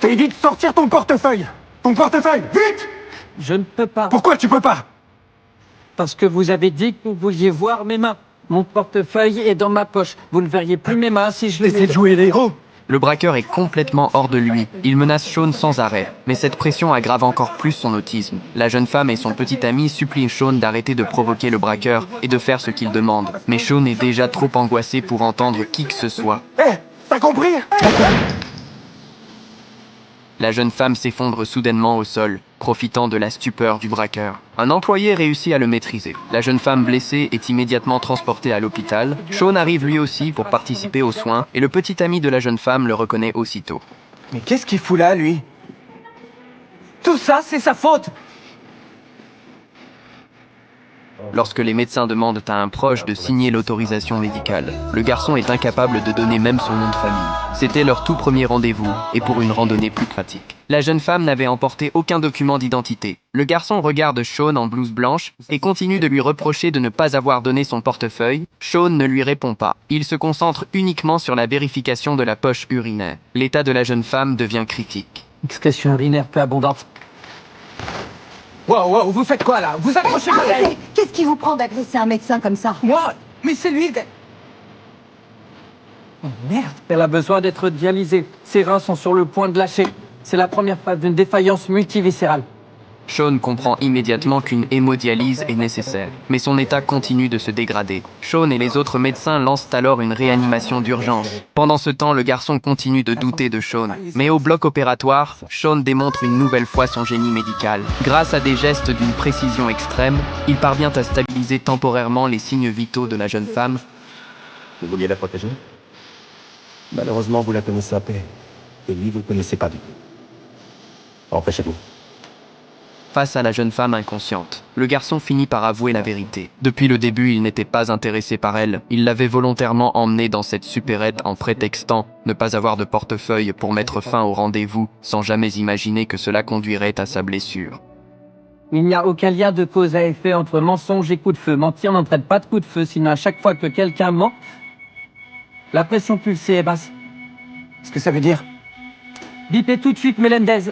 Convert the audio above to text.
Je t'ai dit de sortir ton portefeuille. Ton portefeuille, vite! Je ne peux pas. Pourquoi tu peux pas? Parce que vous avez dit que vous vouliez voir mes mains. Mon portefeuille est dans ma poche. Vous ne verriez plus mes mains si je les Laissez ai... jouer les héros. Le braqueur est complètement hors de lui. Il menace Sean sans arrêt. Mais cette pression aggrave encore plus son autisme. La jeune femme et son petit ami supplient Sean d'arrêter de provoquer le braqueur et de faire ce qu'il demande. Mais Sean est déjà trop angoissé pour entendre qui que ce soit. Hé, t'as compris? La jeune femme s'effondre soudainement au sol, profitant de la stupeur du braqueur. Un employé réussit à le maîtriser. La jeune femme blessée est immédiatement transportée à l'hôpital. Sean arrive lui aussi pour participer aux soins et le petit ami de la jeune femme le reconnaît aussitôt. Mais qu'est-ce qu'il fout là, lui? Tout ça, c'est sa faute! Lorsque les médecins demandent à un proche de signer l'autorisation médicale, le garçon est incapable de donner même son nom de famille. C'était leur tout premier rendez-vous, et pour une randonnée plus pratique. La jeune femme n'avait emporté aucun document d'identité. Le garçon regarde Sean en blouse blanche et continue de lui reprocher de ne pas avoir donné son portefeuille. Sean ne lui répond pas. Il se concentre uniquement sur la vérification de la poche urinaire. L'état de la jeune femme devient critique. Excrétion urinaire peu abondante. Wow, vous faites quoi là? Vous accrochez pas Arrêtez! Qu'est-ce qui vous prend d'agresser un médecin comme ça? Moi? Mais c'est lui. Oh, merde! Elle a besoin d'être dialysée. Ses reins sont sur le point de lâcher. C'est la première phase d'une défaillance multiviscérale. Sean comprend immédiatement qu'une hémodialyse est nécessaire, mais son état continue de se dégrader. Sean et les autres médecins lancent alors une réanimation d'urgence. Pendant ce temps, le garçon continue de douter de Sean. Mais au bloc opératoire, Sean démontre une nouvelle fois son génie médical. Grâce à des gestes d'une précision extrême, il parvient à stabiliser temporairement les signes vitaux de la jeune femme. Vous vouliez la protéger? Malheureusement, vous la connaissez à peine. Et lui, vous ne connaissez pas du tout. Empêchez-vous. Face à la jeune femme inconsciente, le garçon finit par avouer la vérité. Depuis le début, il n'était pas intéressé par elle. Il l'avait volontairement emmenée dans cette supérette en prétextant ne pas avoir de portefeuille pour mettre fin au rendez-vous, sans jamais imaginer que cela conduirait à sa blessure. Il n'y a aucun lien de cause à effet entre mensonge et coup de feu. Mentir n'entraîne pas de coup de feu, sinon à chaque fois que quelqu'un ment, la pression pulsée est basse. Qu'est-ce que ça veut dire? Bipez tout de suite Melendez.